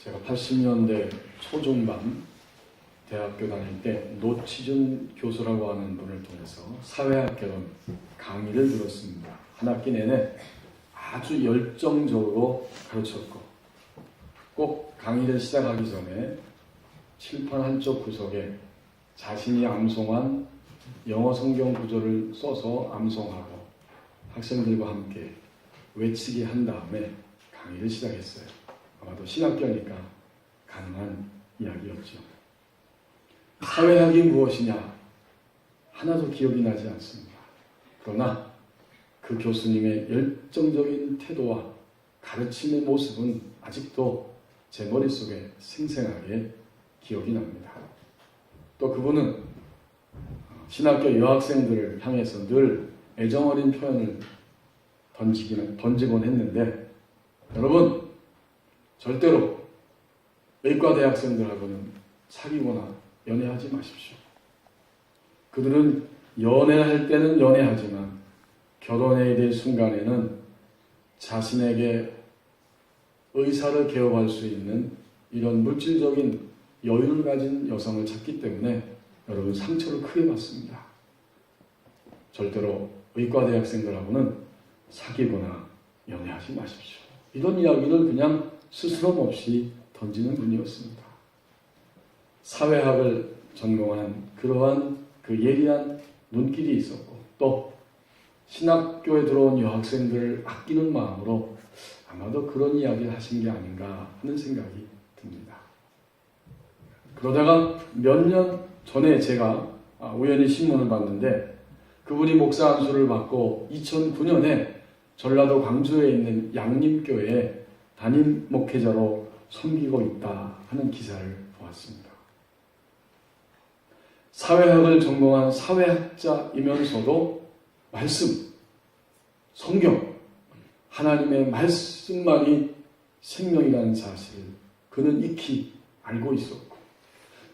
제가 80년대 초중반 대학교 다닐 때 노치준 교수라고 하는 분을 통해서 사회학 개론 강의를 들었습니다. 한 학기 내내 아주 열정적으로 가르쳤고 꼭 강의를 시작하기 전에 칠판 한쪽 구석에 자신이 암송한 영어 성경 구절을 써서 암송하고 학생들과 함께 외치게 한 다음에 강의를 시작했어요. 아마도 신학교니까 가능한 이야기였죠. 사회학이 무엇이냐? 하나도 기억이 나지 않습니다. 그러나 그 교수님의 열정적인 태도와 가르침의 모습은 아직도 제 머릿속에 생생하게 기억이 납니다. 또 그분은 신학교 여학생들을 향해서 늘 애정어린 표현을 던지곤 했는데, 여러분 절대로 의과 대학생들하고는 사귀거나 연애하지 마십시오. 그들은 연애할 때는 연애하지만 결혼해야 될 순간에는 자신에게 의사를 개업할 수 있는 이런 물질적인 여유를 가진 여성을 찾기 때문에 여러분 상처를 크게 받습니다. 절대로 의과 대학생들하고는 사귀거나 연애하지 마십시오. 이런 이야기를 그냥 스스럼 없이 던지는 분이었습니다. 사회학을 전공한 그러한 그 예리한 눈길이 있었고, 또 신학교에 들어온 여학생들을 아끼는 마음으로 아마도 그런 이야기를 하신 게 아닌가 하는 생각이 듭니다. 그러다가 몇 년 전에 제가 우연히 신문을 봤는데, 그분이 목사 안수를 받고 2009년에 전라도 광주에 있는 양림교회에 담임 목회자로 섬기고 있다 하는 기사를 보았습니다. 사회학을 전공한 사회학자이면서도 말씀, 성경, 하나님의 말씀만이 생명이라는 사실을 그는 익히 알고 있었고,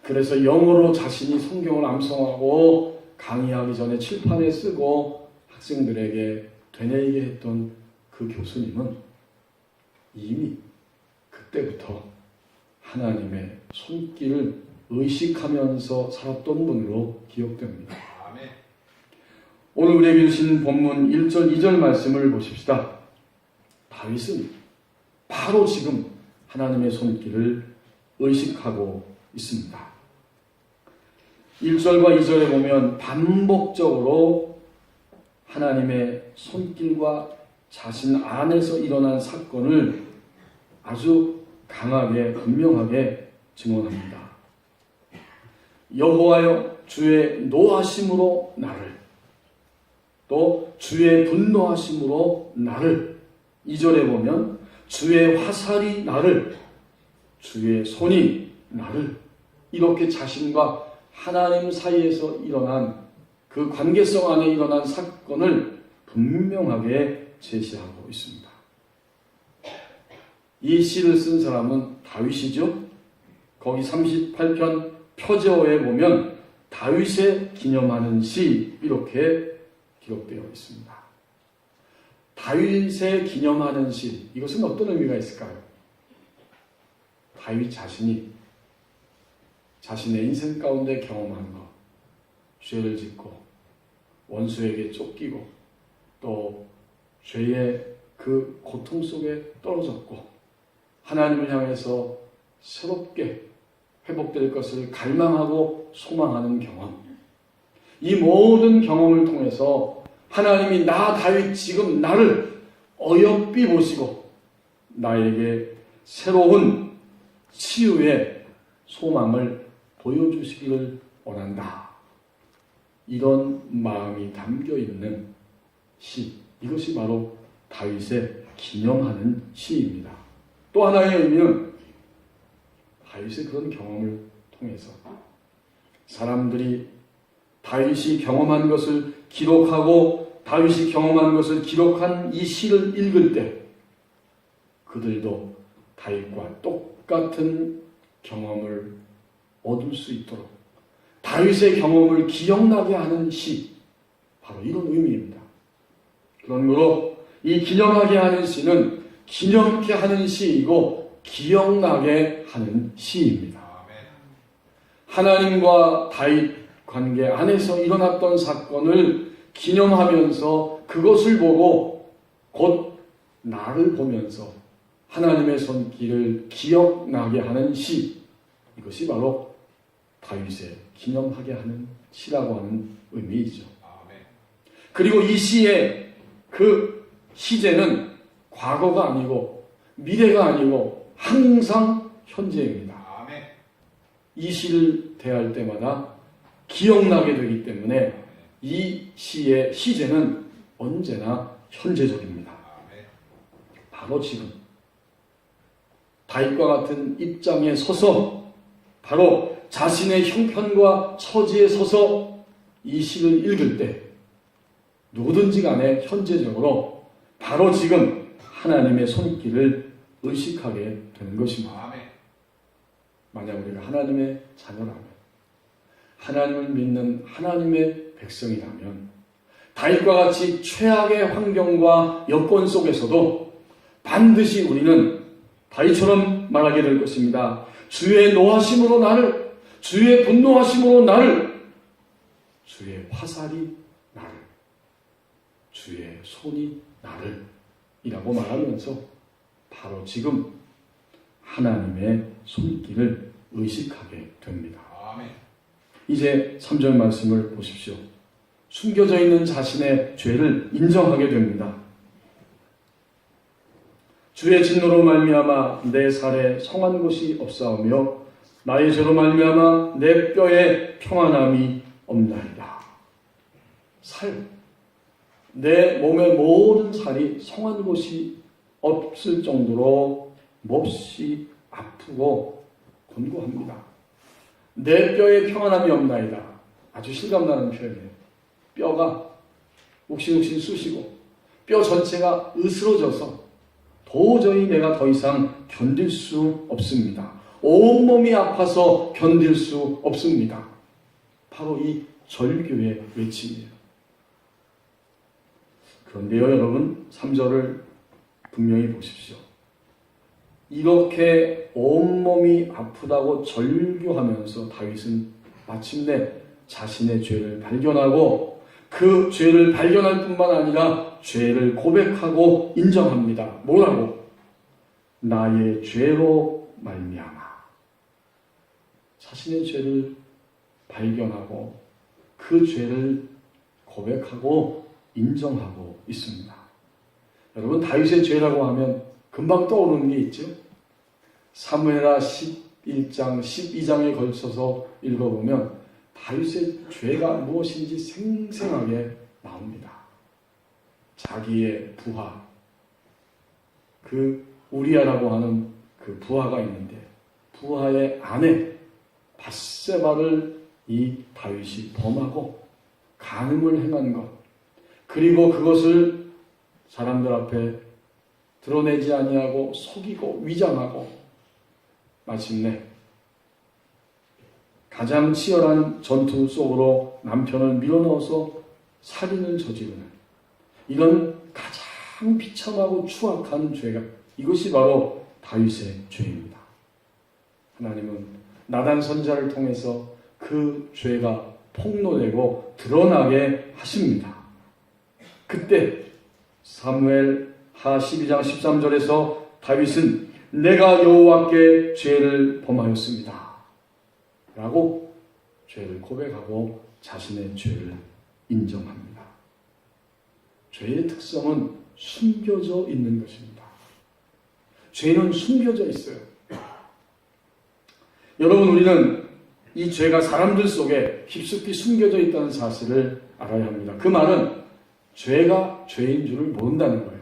그래서 영어로 자신이 성경을 암송하고 강의하기 전에 칠판에 쓰고 학생들에게 되뇌이게 했던 그 교수님은 이미 그때부터 하나님의 손길을 의식하면서 살았던 분으로 기억됩니다. 오늘 우리에게 주신 본문 1절, 2절 말씀을 보십시다. 다윗은 바로 지금 하나님의 손길을 의식하고 있습니다. 1절과 2절에 보면 반복적으로 하나님의 손길과 자신 안에서 일어난 사건을 아주 강하게 분명하게 증언합니다. 여호와여, 주의 노하심으로 나를, 또 주의 분노하심으로 나를, 2절에 보면 주의 화살이 나를, 주의 손이 나를, 이렇게 자신과 하나님 사이에서 일어난 그 관계성 안에 일어난 사건을 분명하게 제시하고 있습니다. 이 시를 쓴 사람은 다윗이죠. 거기 38편 표제어에 보면 다윗에 기념하는 시, 이렇게 기록되어 있습니다. 다윗에 기념하는 시, 이것은 어떤 의미가 있을까요? 다윗 자신이 자신의 인생 가운데 경험한 것, 죄를 짓고 원수에게 쫓기고 또 죄의 그 고통 속에 떨어졌고 하나님을 향해서 새롭게 회복될 것을 갈망하고 소망하는 경험, 이 모든 경험을 통해서 하나님이 나 다윗 지금 나를 어여삐 보시고 나에게 새로운 치유의 소망을 보여주시기를 원한다. 이런 마음이 담겨있는 시, 이것이 바로 다윗의 기념하는 시입니다. 또 하나의 의미는 다윗의 그런 경험을 통해서 사람들이 다윗이 경험한 것을 기록하고 다윗이 경험한 것을 기록한 이 시를 읽을 때 그들도 다윗과 똑같은 경험을 얻을 수 있도록 다윗의 경험을 기억나게 하는 시, 바로 이런 의미입니다. 그러므로 이 기념하게 하는 시는 기념케 하는 시이고 기억나게 하는 시입니다. 하나님과 다윗 관계 안에서 일어났던 사건을 기념하면서 그것을 보고 곧 나를 보면서 하나님의 손길을 기억나게 하는 시, 이것이 바로 다윗의 기념하게 하는 시라고 하는 의미이죠. 그리고 이 시의 그 시제는 과거가 아니고 미래가 아니고 항상 현재입니다. 이 시를 대할 때마다 기억나게 되기 때문에 이 시의 시제는 언제나 현재적입니다. 바로 지금 다윗과 같은 입장에 서서 바로 자신의 형편과 처지에 서서 이 시를 읽을 때 누구든지 간에 현재적으로 바로 지금 하나님의 손길을 의식하게 되는 것입니다. 만약 우리가 하나님의 자녀라면, 하나님을 믿는 하나님의 백성이라면 다윗과 같이 최악의 환경과 여건 속에서도 반드시 우리는 다윗처럼 말하게 될 것입니다. 주의 노하심으로 나를, 주의 분노하심으로 나를, 주의 화살이 나를, 주의 손이 나를 이라고 말하면서 바로 지금 하나님의 손길을 의식하게 됩니다. 이제 3절 말씀을 보십시오. 숨겨져 있는 자신의 죄를 인정하게 됩니다. 주의 진노로 말미암아 내 살에 성한 곳이 없사오며 나의 죄로 말미암아 내 뼈에 평안함이 없나이다. 살, 내 몸의 모든 살이 성한 곳이 없을 정도로 몹시 아프고 곤고합니다. 내 뼈에 평안함이 없나이다. 아주 실감나는 표현이에요. 뼈가 욱신욱신 쑤시고 뼈 전체가 으스러져서 도저히 내가 더 이상 견딜 수 없습니다. 온몸이 아파서 견딜 수 없습니다. 바로 이 절규의 외침이에요. 그런데요, 여러분, 3절을 분명히 보십시오. 이렇게 온몸이 아프다고 절규하면서 다윗은 마침내 자신의 죄를 발견하고 그 죄를 발견할 뿐만 아니라 죄를 고백하고 인정합니다. 뭐라고? 나의 죄로 말미암아. 자신의 죄를 발견하고 그 죄를 고백하고 인정하고 있습니다. 여러분, 다윗의 죄라고 하면 금방 떠오르는 게 있죠. 사무엘하 11장, 12장에 걸쳐서 읽어보면 다윗의 죄가 무엇인지 생생하게 나옵니다. 자기의 부하, 그 우리아라고 하는 그 부하가 있는데 부하의 아내 밧세바를 이 다윗이 범하고 간음을 행한 것, 그리고 그것을 사람들 앞에 드러내지 아니하고 속이고 위장하고 마침내 가장 치열한 전투 속으로 남편을 밀어넣어서 살인을 저지르는 이런 가장 비참하고 추악한 죄가, 이것이 바로 다윗의 죄입니다. 하나님은 나단 선지자를 통해서 그 죄가 폭로되고 드러나게 하십니다. 그때 사무엘하 12장 13절에서 다윗은 내가 여호와께 죄를 범하였습니다 라고 죄를 고백하고 자신의 죄를 인정합니다. 죄의 특성은 숨겨져 있는 것입니다. 죄는 숨겨져 있어요. 여러분, 우리는 이 죄가 사람들 속에 깊숙이 숨겨져 있다는 사실을 알아야 합니다. 그 말은 죄가 죄인 줄을 모른다는 거예요.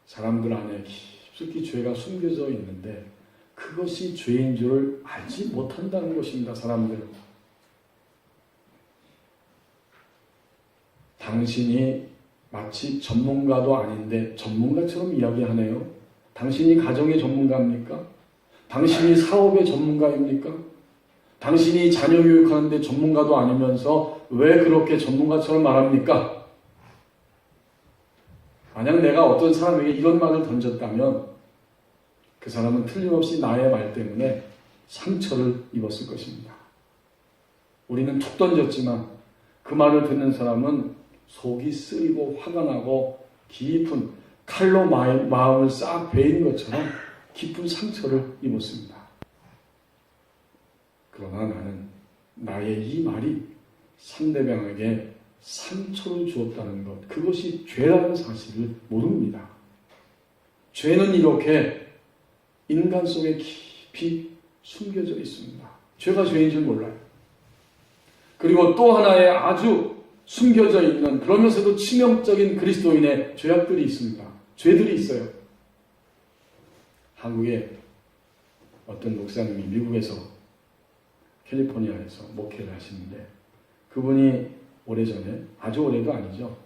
사람들 안에 깊숙이 죄가 숨겨져 있는데 그것이 죄인 줄을 알지 못한다는 것입니다. 사람들은. 당신이 마치 전문가도 아닌데 전문가처럼 이야기하네요. 당신이 가정의 전문가입니까? 당신이 사업의 전문가입니까? 당신이 자녀 교육하는데 전문가도 아니면서 왜 그렇게 전문가처럼 말합니까? 만약 내가 어떤 사람에게 이런 말을 던졌다면 그 사람은 틀림없이 나의 말 때문에 상처를 입었을 것입니다. 우리는 툭 던졌지만 그 말을 듣는 사람은 속이 쓰리고 화가 나고 깊은 칼로 마음을 싹 베인 것처럼 깊은 상처를 입었습니다. 그러나 나는 나의 이 말이 상대방에게 상처를 주었다는 것, 그것이 죄라는 사실을 모릅니다. 죄는 이렇게 인간 속에 깊이 숨겨져 있습니다. 죄가 죄인 줄 몰라요. 그리고 또 하나의 아주 숨겨져 있는, 그러면서도 치명적인 그리스도인의 죄악들이 있습니다. 죄들이 있어요. 한국에 어떤 목사님이 미국에서 캘리포니아에서 목회를 하시는데, 그분이 오래전에, 아주 오래도 아니죠,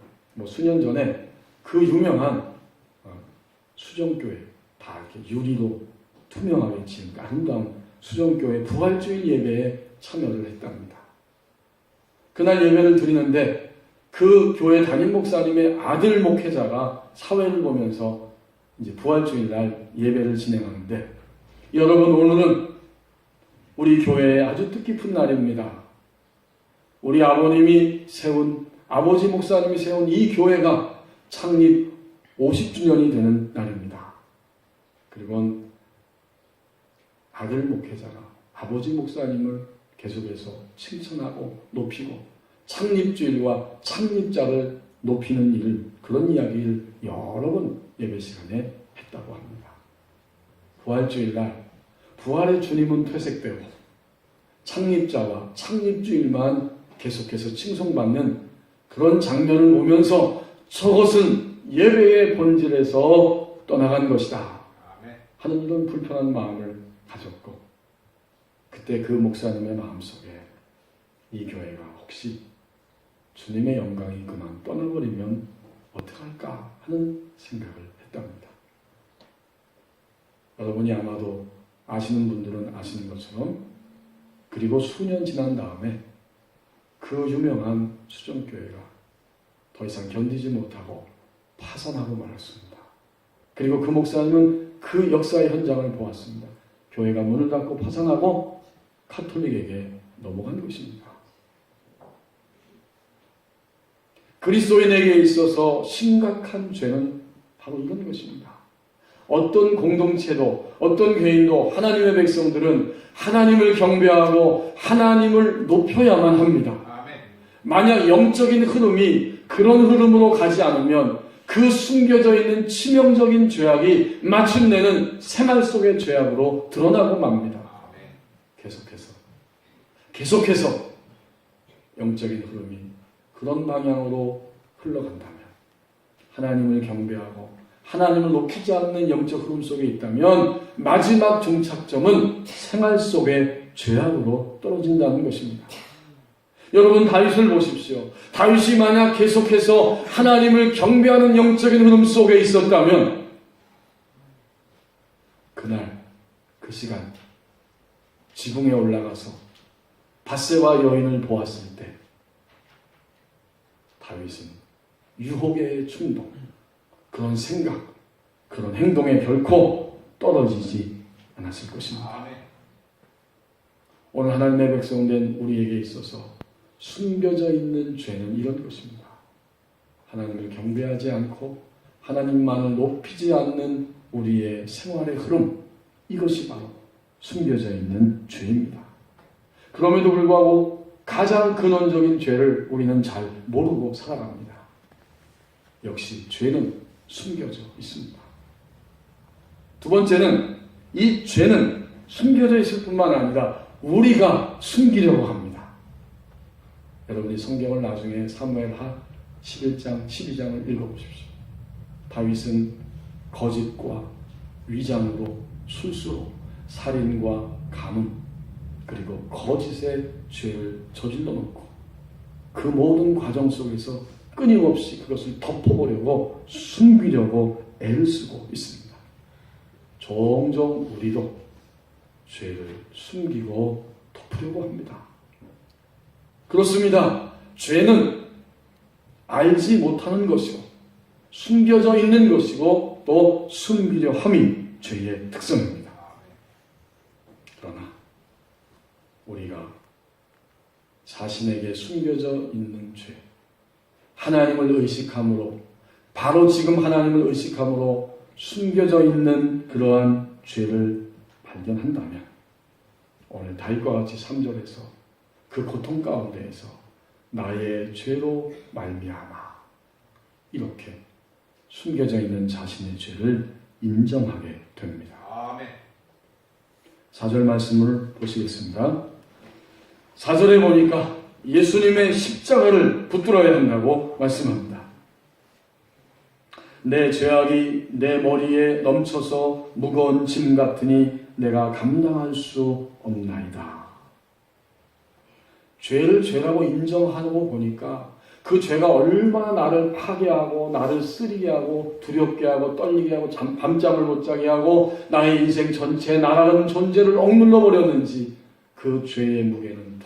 수년 전에 그 유명한 수정교회, 다 이렇게 유리로 투명하게 지은 아름다운 수정교회 부활주일 예배에 참여를 했답니다. 그날 예배를 드리는데 그 교회 담임 목사님의 아들 목회자가 사회를 보면서 이제 부활주일 날 예배를 진행하는데, 여러분, 오늘은 우리 교회의 아주 뜻깊은 날입니다. 우리 아버지 목사님이 세운 이 교회가 창립 50주년이 되는 날입니다. 그리고 아들 목회자가 아버지 목사님을 계속해서 칭찬하고 높이고 창립주일과 창립자를 높이는 일, 그런 이야기를 여러 번 예배 시간에 했다고 합니다. 부활주일날 부활의 주님은 퇴색되고 창립자와 창립주일만 계속해서 칭송받는 그런 장면을 보면서 저것은 예배의 본질에서 떠나간 것이다 하는 이런 불편한 마음을 가졌고, 그때 그 목사님의 마음속에 이 교회가 혹시 주님의 영광이 그만 떠나버리면 어떡할까 하는 생각을 했답니다. 여러분이 아마도 아시는 분들은 아시는 것처럼, 그리고 수년 지난 다음에 그 유명한 수정교회가 더 이상 견디지 못하고 파산하고 말았습니다. 그리고 그 목사님은 그 역사의 현장을 보았습니다. 교회가 문을 닫고 파산하고 카톨릭에게 넘어간 것입니다. 그리스도인에게 있어서 심각한 죄는 바로 이런 것입니다. 어떤 공동체도, 어떤 교인도, 하나님의 백성들은 하나님을 경배하고 하나님을 높여야만 합니다. 만약 영적인 흐름이 그런 흐름으로 가지 않으면 그 숨겨져 있는 치명적인 죄악이 마침내는 생활 속의 죄악으로 드러나고 맙니다. 계속해서 영적인 흐름이 그런 방향으로 흘러간다면, 하나님을 경배하고 하나님을 높이지 않는 영적 흐름 속에 있다면 마지막 종착점은 생활 속의 죄악으로 떨어진다는 것입니다. 여러분, 다윗을 보십시오. 다윗이 만약 계속해서 하나님을 경배하는 영적인 흐름 속에 있었다면 그날 그 시간 지붕에 올라가서 밧세바 여인을 보았을 때 다윗은 유혹의 충동, 그런 생각, 그런 행동에 결코 떨어지지 않았을 것입니다. 오늘 하나님의 백성된 우리에게 있어서 숨겨져 있는 죄는 이런 것입니다. 하나님을 경배하지 않고 하나님만을 높이지 않는 우리의 생활의 흐름, 이것이 바로 숨겨져 있는 죄입니다. 그럼에도 불구하고 가장 근원적인 죄를 우리는 잘 모르고 살아갑니다. 역시 죄는 숨겨져 있습니다. 두 번째는, 이 죄는 숨겨져 있을 뿐만 아니라 우리가 숨기려고 합니다. 여러분이 성경을 나중에 사무엘하 11장, 12장을 읽어보십시오. 다윗은 거짓과 위장으로, 술수로, 살인과 가문, 그리고 거짓의 죄를 저질러 놓고 그 모든 과정 속에서 끊임없이 그것을 덮어보려고, 숨기려고 애를 쓰고 있습니다. 종종 우리도 죄를 숨기고 덮으려고 합니다. 그렇습니다. 죄는 알지 못하는 것이고 숨겨져 있는 것이고 또 숨기려 함이 죄의 특성입니다. 그러나 우리가 자신에게 숨겨져 있는 죄, 하나님을 의식함으로, 바로 지금 하나님을 의식함으로 숨겨져 있는 그러한 죄를 발견한다면 오늘 다윗과 같이 3절에서 그 고통 가운데에서 나의 죄로 말미암아 이렇게 숨겨져 있는 자신의 죄를 인정하게 됩니다. 아멘. 4절 말씀을 보시겠습니다. 4절에 보니까 예수님의 십자가를 붙들어야 한다고 말씀합니다. 내 죄악이 내 머리에 넘쳐서 무거운 짐 같으니 내가 감당할 수 없나이다. 죄를 죄라고 인정하고 보니까 그 죄가 얼마나 나를 파괴하고 나를 쓰리게 하고 두렵게 하고 떨리게 하고 밤잠을 못 자게 하고 나의 인생 전체 나라는 존재를 억눌러 버렸는지 그 죄의 무게는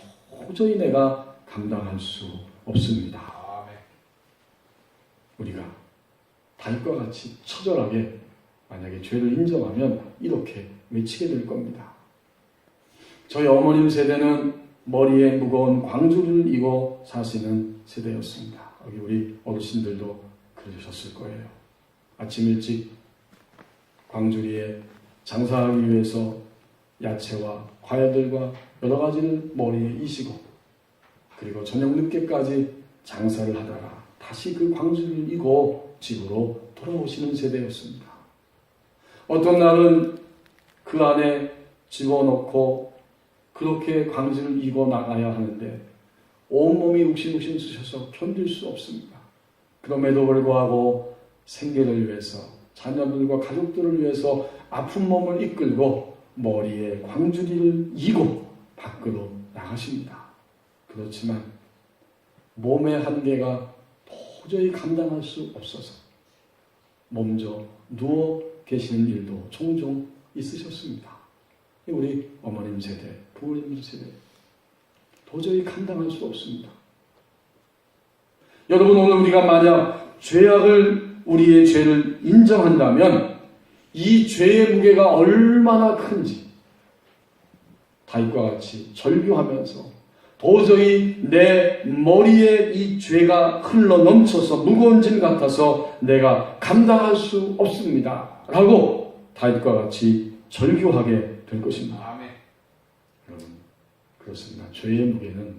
도저히 내가 감당할 수 없습니다. 아멘. 우리가 다윗과 같이 처절하게 만약에 죄를 인정하면 이렇게 외치게 될 겁니다. 저희 어머님 세대는 머리에 무거운 광주를 이고 사시는 세대였습니다. 여기 우리 어르신들도 그러셨을 거예요. 아침 일찍 광주리에 장사하기 위해서 야채와 과일들과 여러 가지를 머리에 이시고 그리고 저녁 늦게까지 장사를 하다가 다시 그 광주를 이고 집으로 돌아오시는 세대였습니다. 어떤 날은 그 안에 집어넣고 그렇게 광주를 이고 나가야 하는데 온몸이 욱신욱신 쑤셔서 견딜 수 없습니다. 그럼에도 불구하고 생계를 위해서 자녀들과 가족들을 위해서 아픈 몸을 이끌고 머리에 광주리를 이고 밖으로 나가십니다. 그렇지만 몸의 한계가 도저히 감당할 수 없어서 몸져 누워 계시는 일도 종종 있으셨습니다. 우리 어머님 세대, 부모님 세대 도저히 감당할 수 없습니다. 여러분 오늘 우리가 만약 우리의 죄를 인정한다면 이 죄의 무게가 얼마나 큰지 다윗과 같이 절규하면서 도저히 내 머리에 이 죄가 흘러 넘쳐서 무거운 짐 같아서 내가 감당할 수 없습니다. 라고 다윗과 같이 절규하게 될 것입니다. 아멘. 여러분 그렇습니다. 죄의 무게는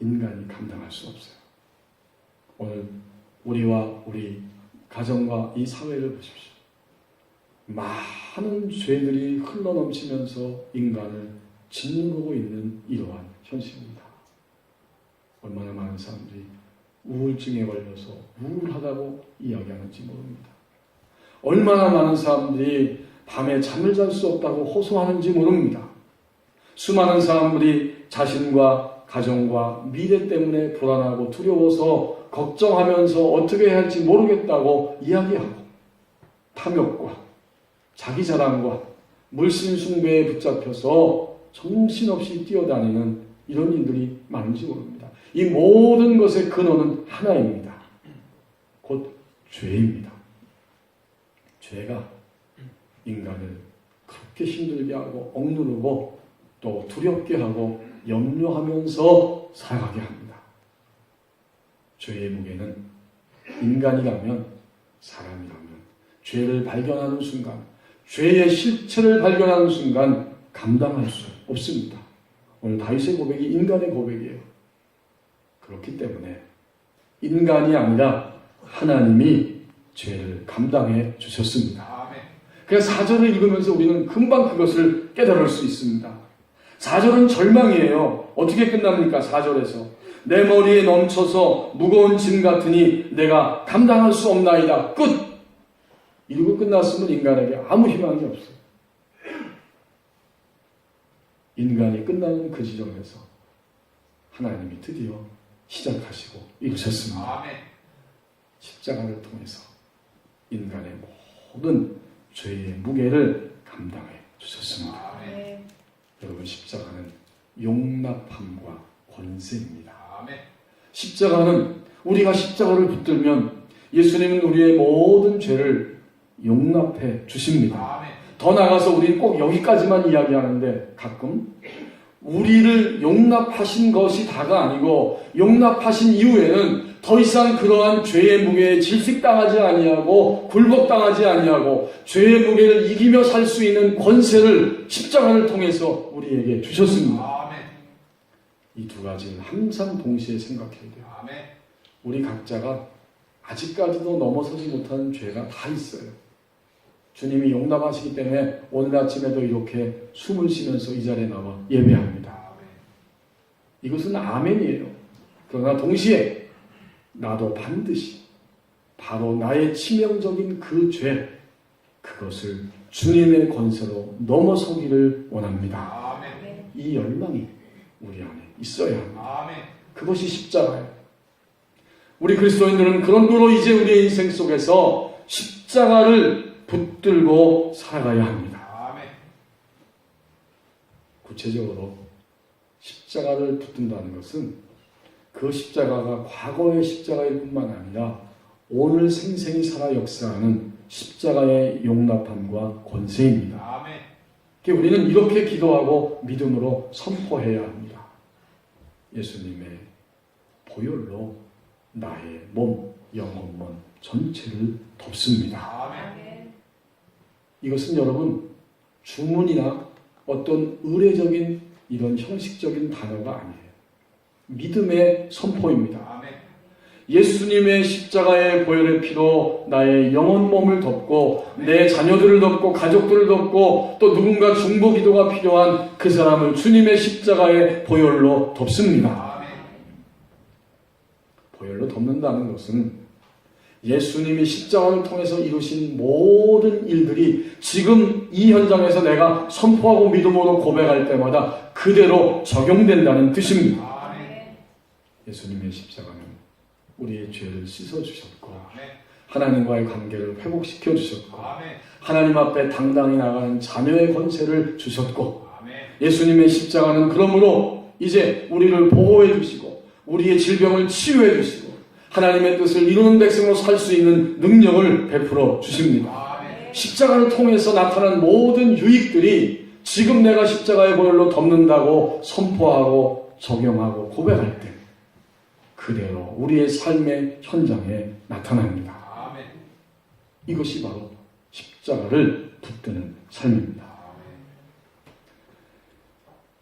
인간이 감당할 수 없어요. 오늘 우리와 우리 가정과 이 사회를 보십시오. 많은 죄들이 흘러넘치면서 인간을 짓누르고 있는 이러한 현실입니다. 얼마나 많은 사람들이 우울증에 걸려서 우울하다고 이야기하는지 모릅니다. 얼마나 많은 사람들이 밤에 잠을 잘 수 없다고 호소하는지 모릅니다. 수많은 사람들이 자신과 가정과 미래 때문에 불안하고 두려워서 걱정하면서 어떻게 해야 할지 모르겠다고 이야기하고 탐욕과 자기 자랑과 물씬 숭배에 붙잡혀서 정신없이 뛰어다니는 이런 일들이 많은지 모릅니다. 이 모든 것의 근원은 하나입니다. 곧 죄입니다. 죄가 인간을 그렇게 힘들게 하고 억누르고 또 두렵게 하고 염려하면서 살아가게 합니다. 죄의 무게는 인간이라면 사람이라면 죄를 발견하는 순간 죄의 실체를 발견하는 순간 감당할 수 없습니다. 오늘 다윗의 고백이 인간의 고백이에요. 그렇기 때문에 인간이 아니라 하나님이 죄를 감당해 주셨습니다. 그래서 4절을 읽으면서 우리는 금방 그것을 깨달을 수 있습니다. 4절은 절망이에요. 어떻게 끝납니까? 4절에서 내 머리에 넘쳐서 무거운 짐 같으니 내가 감당할 수 없나이다. 끝! 이러고 끝났으면 인간에게 아무 희망이 없어요. 인간이 끝나는 그 지점에서 하나님이 드디어 시작하시고 이루셨습니다. 아멘. 십자가를 통해서 인간의 모든 죄의 무게를 감당해 주셨습니다. 아멘. 여러분 십자가는 용납함과 권세입니다. 아멘. 십자가는 우리가 십자가를 붙들면 예수님은 우리의 모든 죄를 용납해 주십니다. 더 나아가서 우리는 꼭 여기까지만 이야기하는데 가끔 우리를 용납하신 것이 다가 아니고 용납하신 이후에는 더 이상 그러한 죄의 무게에 질식당하지 아니하고 굴복당하지 아니하고 죄의 무게를 이기며 살 수 있는 권세를 십자가를 통해서 우리에게 주셨습니다. 이 두 가지를 항상 동시에 생각해야 돼요. 우리 각자가 아직까지도 넘어서지 못한 죄가 다 있어요. 주님이 용납하시기 때문에 오늘 아침에도 이렇게 숨을 쉬면서 이 자리에 나와 예배합니다. 이것은 아멘이에요. 그러나 동시에 나도 반드시 바로 나의 치명적인 그 죄, 그것을 주님의 권세로 넘어서기를 원합니다. 이 열망이 우리 안에 있어야 합니다. 그것이 십자가예요. 우리 그리스도인들은 그런 도로 이제 우리의 인생 속에서 십자가를 붙들고 살아가야 합니다. 구체적으로 십자가를 붙든다는 것은 그 십자가가 과거의 십자가일 뿐만 아니라 오늘 생생히 살아 역사하는 십자가의 용납함과 권세입니다. 그러니까 우리는 이렇게 기도하고 믿음으로 선포해야 합니다. 예수님의 보혈로 나의 몸, 영혼만 전체를 덮습니다. 이것은 여러분 주문이나 어떤 의례적인 이런 형식적인 단어가 아니에요. 믿음의 선포입니다. 예수님의 십자가의 보혈의 피로 나의 영혼 몸을 덮고 내 자녀들을 덮고 가족들을 덮고 또 누군가 중보 기도가 필요한 그 사람을 주님의 십자가의 보혈로 덮습니다. 보혈로 덮는다는 것은 예수님이 십자가를 통해서 이루신 모든 일들이 지금 이 현장에서 내가 선포하고 믿음으로 고백할 때마다 그대로 적용된다는 뜻입니다. 예수님의 십자가는 우리의 죄를 씻어주셨고 하나님과의 관계를 회복시켜 주셨고 하나님 앞에 당당히 나가는 자녀의 권세를 주셨고 예수님의 십자가는 그러므로 이제 우리를 보호해 주시고 우리의 질병을 치유해 주시고 하나님의 뜻을 이루는 백성으로 살 수 있는 능력을 베풀어 주십니다. 십자가를 통해서 나타난 모든 유익들이 지금 내가 십자가의 보혈로 덮는다고 선포하고 적용하고 고백할 때 그대로 우리의 삶의 현장에 나타납니다. 이것이 바로 십자가를 붙드는 삶입니다.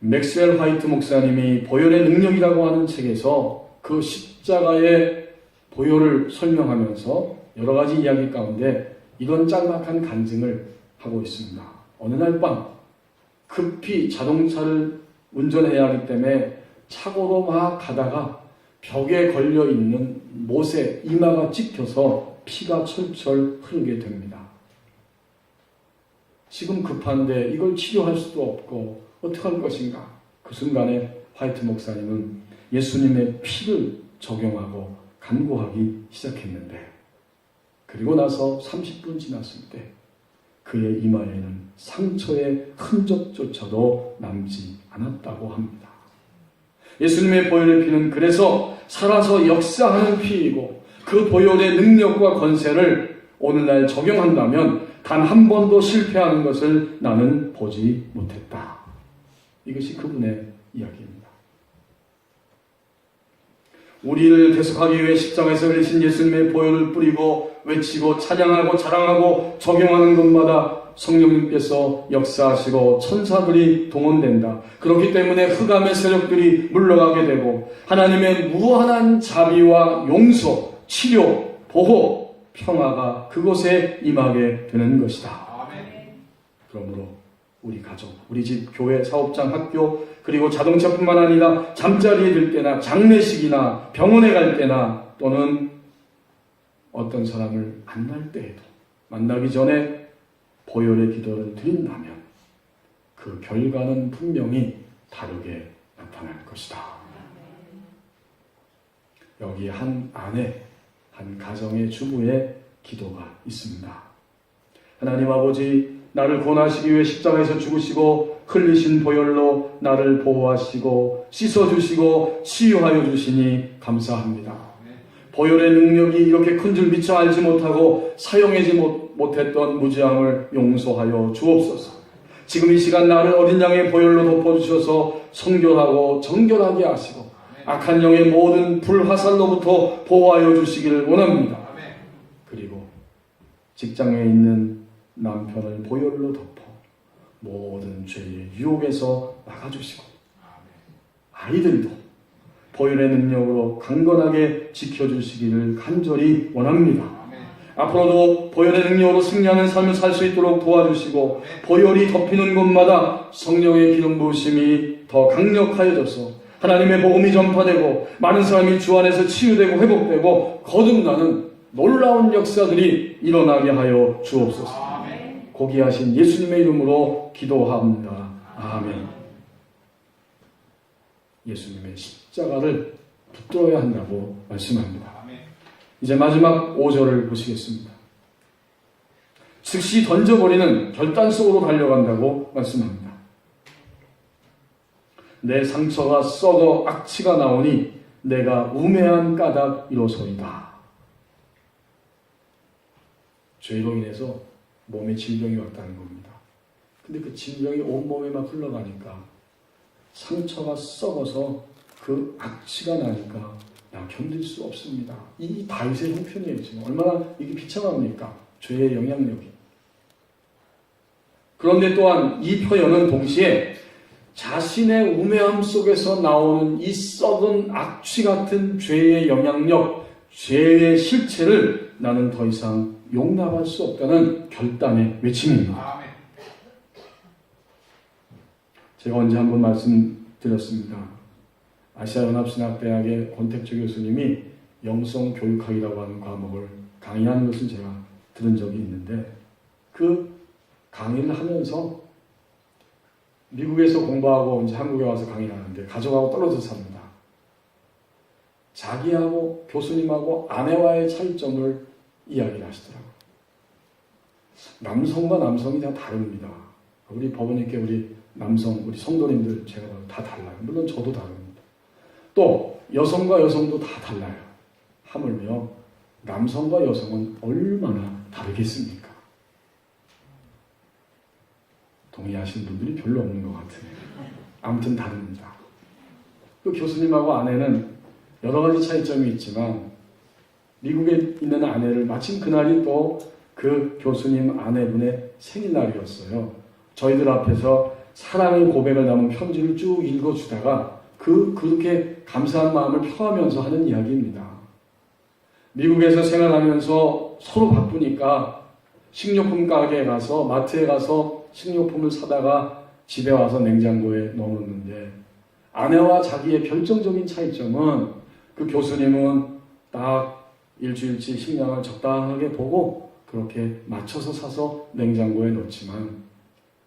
맥스웰 화이트 목사님이 보혈의 능력이라고 하는 책에서 그 십자가의 보혈을 설명하면서 여러 가지 이야기 가운데 이런 짤막한 간증을 하고 있습니다. 어느 날 밤 급히 자동차를 운전해야 하기 때문에 차고로 막 가다가 벽에 걸려있는 못에 이마가 찍혀서 피가 철철 흐르게 됩니다. 지금 급한데 이걸 치료할 수도 없고 어떻게 할 것인가? 그 순간에 화이트 목사님은 예수님의 피를 적용하고 간구하기 시작했는데 그리고 나서 30분 지났을 때 그의 이마에는 상처의 흔적조차도 남지 않았다고 합니다. 예수님의 보혈의 피는 그래서 살아서 역사하는 피이고 그 보혈의 능력과 권세를 오늘날 적용한다면 단 한 번도 실패하는 것을 나는 보지 못했다. 이것이 그분의 이야기입니다. 우리를 대속하기 위해 십자가에서 흘리신 예수님의 보혈을 뿌리고 외치고 찬양하고 자랑하고 적용하는 것마다 성령님께서 역사하시고 천사들이 동원된다. 그렇기 때문에 흑암의 세력들이 물러가게 되고 하나님의 무한한 자비와 용서, 치료, 보호, 평화가 그곳에 임하게 되는 것이다. 그러므로 우리 가족, 우리 집, 교회, 사업장, 학교 그리고 자동차뿐만 아니라 잠자리에 들 때나 장례식이나 병원에 갈 때나 또는 어떤 사람을 만날 때에도 만나기 전에 보혈의 기도를 드린다면 그 결과는 분명히 다르게 나타날 것이다. 여기 한 아내, 한 가정의 주부의 기도가 있습니다. 하나님 아버지, 나를 구원하시기 위해 십자가에서 죽으시고 흘리신 보혈로 나를 보호하시고 씻어주시고 치유하여 주시니 감사합니다. 보혈의 능력이 이렇게 큰 줄 미처 알지 못하고 사용하지 못했던 무지함을 용서하여 주옵소서. 지금 이 시간 나를 어린 양의 보혈로 덮어주셔서 성결하고 정결하게 하시고 악한 영의 모든 불화살로부터 보호하여 주시기를 원합니다. 그리고 직장에 있는 남편을 보혈로 덮어 모든 죄의 유혹에서 막아주시고 아이들도 보혈의 능력으로 강건하게 지켜주시기를 간절히 원합니다. 앞으로도 보혈의 능력으로 승리하는 삶을 살 수 있도록 도와주시고 보혈이 덮이는 곳마다 성령의 기름 부으심이 더 강력하여져서 하나님의 복음이 전파되고 많은 사람이 주 안에서 치유되고 회복되고 거듭나는 놀라운 역사들이 일어나게 하여 주옵소서. 고귀하신 예수님의 이름으로 기도합니다. 아멘. 예수님의 십자가를 붙들어야 한다고 말씀합니다. 이제 마지막 5절을 보시겠습니다. 즉시 던져버리는 결단 속으로 달려간다고 말씀합니다. 내 상처가 썩어 악취가 나오니 내가 우매한 까닭이로소이다. 죄로 인해서 몸에 질병이 왔다는 겁니다. 근데 그 질병이 온몸에 막 흘러가니까 상처가 썩어서 그 악취가 나니까 견딜 수 없습니다. 이 다윗의 형편이에요. 지금 얼마나 이게 비참합니까? 죄의 영향력이. 그런데 또한 이 표현은 동시에 자신의 우매함 속에서 나오는 이 썩은 악취 같은 죄의 영향력, 죄의 실체를 나는 더 이상 용납할 수 없다는 결단의 외침입니다. 제가 언제 한번 말씀드렸습니다. 아시아연합신학대학의 권택주 교수님이 영성교육학이라고 하는 과목을 강의하는 것을 제가 들은 적이 있는데 그 강의를 하면서 미국에서 공부하고 이제 한국에 와서 강의를 하는데 가족하고 떨어져 삽니다. 자기하고 교수님하고 아내와의 차이점을 이야기를 하시더라고요. 남성과 남성이 다 다릅니다. 우리 법원님께 우리 남성, 우리 성도님들 제가 다 달라요. 물론 저도 다릅니다. 또 여성과 여성도 다 달라요. 하물며 남성과 여성은 얼마나 다르겠습니까? 동의하시는 분들이 별로 없는 것 같아요. 아무튼 다릅니다. 그 교수님하고 아내는 여러 가지 차이점이 있지만 미국에 있는 아내를 마침 그날이 또 그 교수님 아내분의 생일날이었어요. 저희들 앞에서 사랑의 고백을 담은 편지를 쭉 읽어주다가 그렇게 감사한 마음을 표하면서 하는 이야기입니다. 미국에서 생활하면서 서로 바쁘니까 식료품 가게에 가서 마트에 가서 식료품을 사다가 집에 와서 냉장고에 넣어놓는데 아내와 자기의 결정적인 차이점은 그 교수님은 딱 일주일치 식량을 적당하게 보고 그렇게 맞춰서 사서 냉장고에 넣지만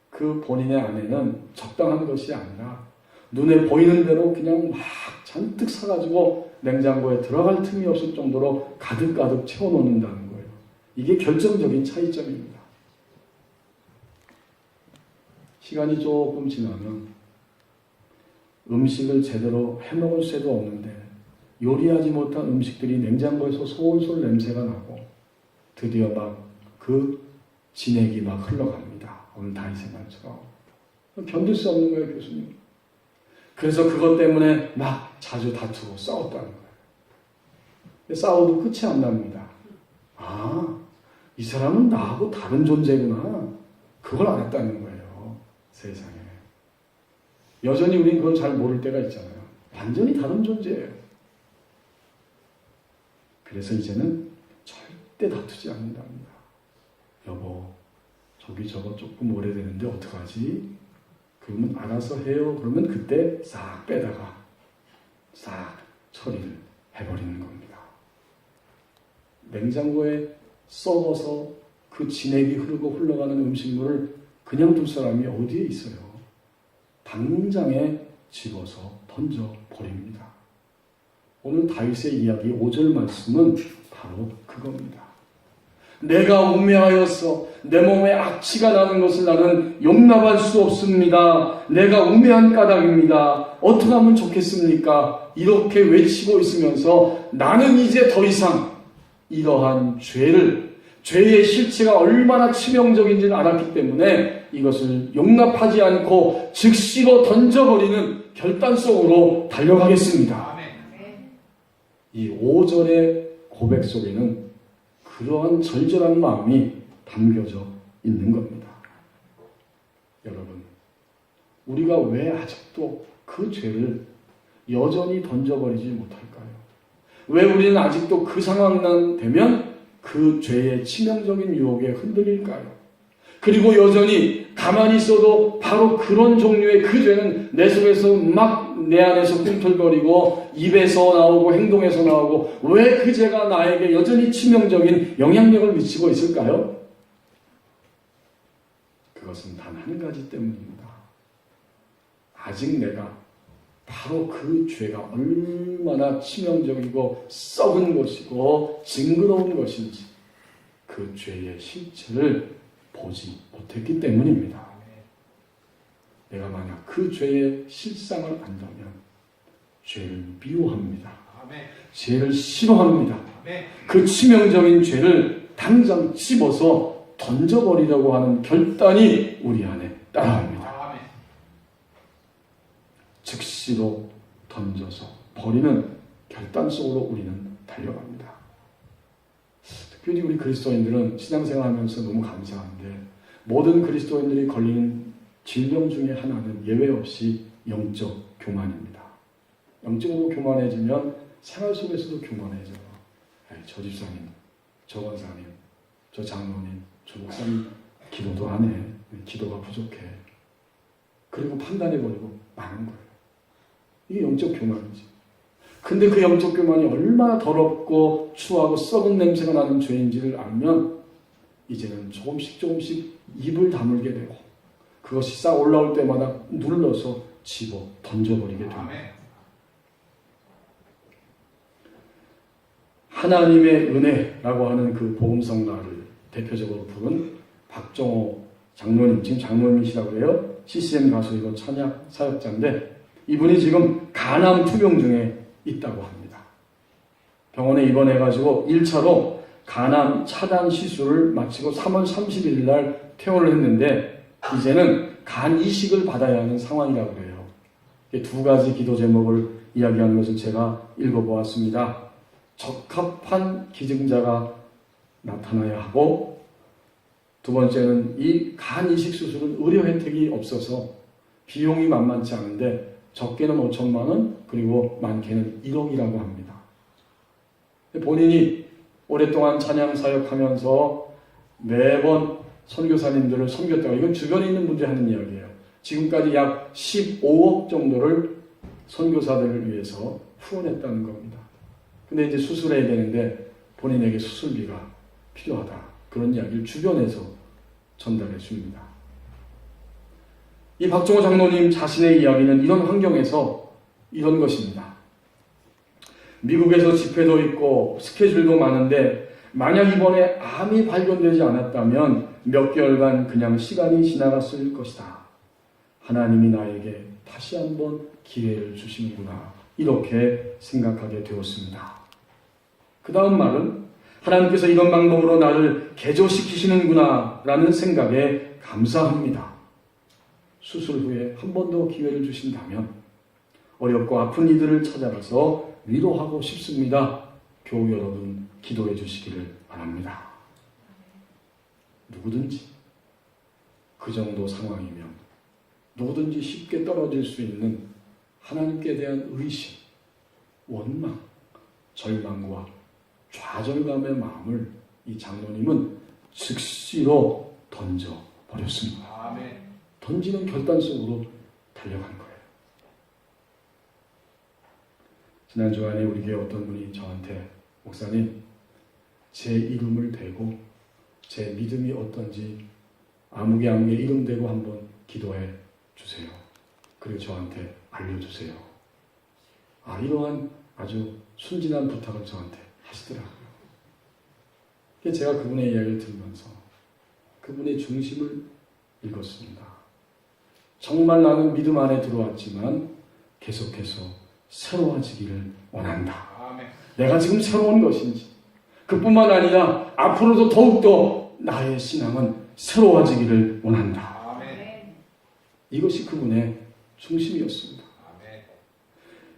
그 본인의 아내는 적당한 것이 아니라 눈에 보이는 대로 그냥 막 잔뜩 사가지고 냉장고에 들어갈 틈이 없을 정도로 가득가득 채워놓는다는 거예요. 이게 결정적인 차이점입니다. 시간이 조금 지나면 음식을 제대로 해먹을 새도 없는데 요리하지 못한 음식들이 냉장고에서 솔솔 냄새가 나고 드디어 막 그 진액이 막 흘러갑니다. 오늘 다윗의 말처럼. 견딜 수 없는 거예요, 교수님. 그래서 그것 때문에 막 자주 다투고 싸웠다는 거예요. 싸워도 끝이 안 납니다. 아, 이 사람은 나하고 다른 존재구나. 그걸 알았다는 거예요. 세상에. 여전히 우린 그걸 잘 모를 때가 있잖아요. 완전히 다른 존재예요. 그래서 이제는 절대 다투지 않는답니다. 여보, 저기 저거 조금 오래되는데 어떡하지? 그러면 알아서 해요. 그러면 그때 싹 빼다가 싹 처리를 해버리는 겁니다. 냉장고에 썩어서 그 진액이 흐르고 흘러가는 음식물을 그냥 둘 사람이 어디에 있어요? 당장에 집어서 던져버립니다. 오늘 다윗의 이야기 5절 말씀은 바로 그겁니다. 내가 우매하여서 내 몸에 악취가 나는 것을 나는 용납할 수 없습니다. 내가 우매한 까닭입니다. 어떻게 하면 좋겠습니까? 이렇게 외치고 있으면서 나는 이제 더 이상 이러한 죄의 실체가 얼마나 치명적인지를 알았기 때문에 이것을 용납하지 않고 즉시로 던져버리는 결단 속으로 달려가겠습니다. 이 5절의 고백 속에는 그러한 절절한 마음이 담겨져 있는 겁니다. 여러분, 우리가 왜 아직도 그 죄를 여전히 던져버리지 못할까요? 왜 우리는 아직도 그 상황만 되면 그 죄의 치명적인 유혹에 흔들릴까요? 그리고 여전히 가만히 있어도 바로 그런 종류의 그 죄는 내 속에서 막 내 안에서 꿈틀거리고 입에서 나오고 행동에서 나오고 왜 그 죄가 나에게 여전히 치명적인 영향력을 미치고 있을까요? 그것은 단 한 가지 때문입니다. 아직 내가 바로 그 죄가 얼마나 치명적이고 썩은 것이고 징그러운 것인지 그 죄의 실체를 보지 못했기 때문입니다. 내가 만약 그 죄의 실상을 안다면 죄를 미워합니다. 죄를 싫어합니다. 그 치명적인 죄를 당장 집어서 던져버리려고 하는 결단이 우리 안에 따라옵니다. 즉시로 던져서 버리는 결단 속으로 우리는 달려갑니다. 특별히 우리 그리스도인들은 신앙생활하면서 너무 감사한데 모든 그리스도인들이 걸리는 질병 중에 하나는 예외 없이 영적 교만입니다. 영적으로 교만해지면 생활 속에서도 교만해져요. 저 집사님, 저 권사님, 저 장로님, 저 목사님 기도도 안 해. 기도가 부족해. 그리고 판단해버리고 마는 거예요. 이게 영적 교만이지. 근데 그 영적 교만이 얼마나 더럽고 추하고 썩은 냄새가 나는 죄인지를 알면 이제는 조금씩 입을 다물게 되고 그것이 싹 올라올 때마다 눌러서 집어 던져버리게 됩니다. 하나님의 은혜라고 하는 그 복음성가를 대표적으로 부른 박정호 장로님, 지금 장로님이시라고 해요. CCM 가수이고 찬양 사역자인데 이분이 지금 간암 투병 중에 있다고 합니다. 병원에 입원해가지고 1차로 간암 차단 시술을 마치고 3월 31일 날 퇴원을 했는데 이제는 간 이식을 받아야 하는 상황이라고 해요. 두 가지 기도 제목을 이야기하는 것을 제가 읽어보았습니다. 적합한 기증자가 나타나야 하고 두 번째는 이 간 이식 수술은 의료 혜택이 없어서 비용이 만만치 않은데 적게는 5천만 원 그리고 많게는 1억이라고 합니다. 본인이 오랫동안 찬양 사역하면서 매번 선교사님들을 섬겼다고 이건 주변에 있는 분들이 하는 이야기예요. 지금까지 약 15억 정도를 선교사들을 위해서 후원했다는 겁니다. 근데 이제 수술해야 되는데 본인에게 수술비가 필요하다. 그런 이야기를 주변에서 전달해 줍니다. 이 박정호 장로님 자신의 이야기는 이런 환경에서 이런 것입니다. 미국에서 집회도 있고 스케줄도 많은데 만약 이번에 암이 발견되지 않았다면 몇 개월간 그냥 시간이 지나갔을 것이다. 하나님이 나에게 다시 한번 기회를 주시는구나. 이렇게 생각하게 되었습니다. 그 다음 말은 하나님께서 이런 방법으로 나를 개조시키시는구나 라는 생각에 감사합니다. 수술 후에 한 번 더 기회를 주신다면 어렵고 아픈 이들을 찾아가서 위로하고 싶습니다. 교우 여러분 기도해 주시기를 바랍니다. 누구든지 그 정도 상황이면 누구든지 쉽게 떨어질 수 있는 하나님께 대한 의심, 원망, 절망과 좌절감의 마음을 이 장로님은 즉시로 던져버렸습니다. 아멘. 던지는 결단 속으로 달려간 거예요. 지난 주간에 우리 교회 어떤 분이 저한테 목사님 제 이름을 대고 제 믿음이 어떤지 아무개 이름 대고 한번 기도해 주세요. 그리고 저한테 알려주세요. 이러한 아주 순진한 부탁을 저한테 하시더라고요. 그래서 제가 그분의 이야기를 들으면서 그분의 중심을 읽었습니다. 정말 나는 믿음 안에 들어왔지만 계속해서 새로워지기를 원한다. 아멘. 내가 지금 새로운 것인지, 그뿐만 아니라 앞으로도 더욱더 나의 신앙은 새로워지기를 원한다. 아멘. 이것이 그분의 중심이었습니다. 아멘.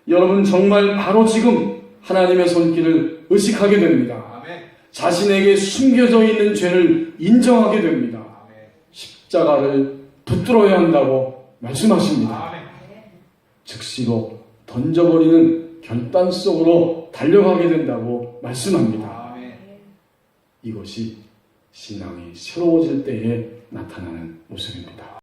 여러분 정말 바로 지금 하나님의 손길을 의식하게 됩니다. 아멘. 자신에게 숨겨져 있는 죄를 인정하게 됩니다. 아멘. 십자가를 붙들어야 한다고 말씀하십니다. 아멘. 즉시로 던져버리는 결단 속으로 달려가게 된다고 말씀합니다. 아멘. 이것이 신앙이 새로워질 때에 나타나는 모습입니다.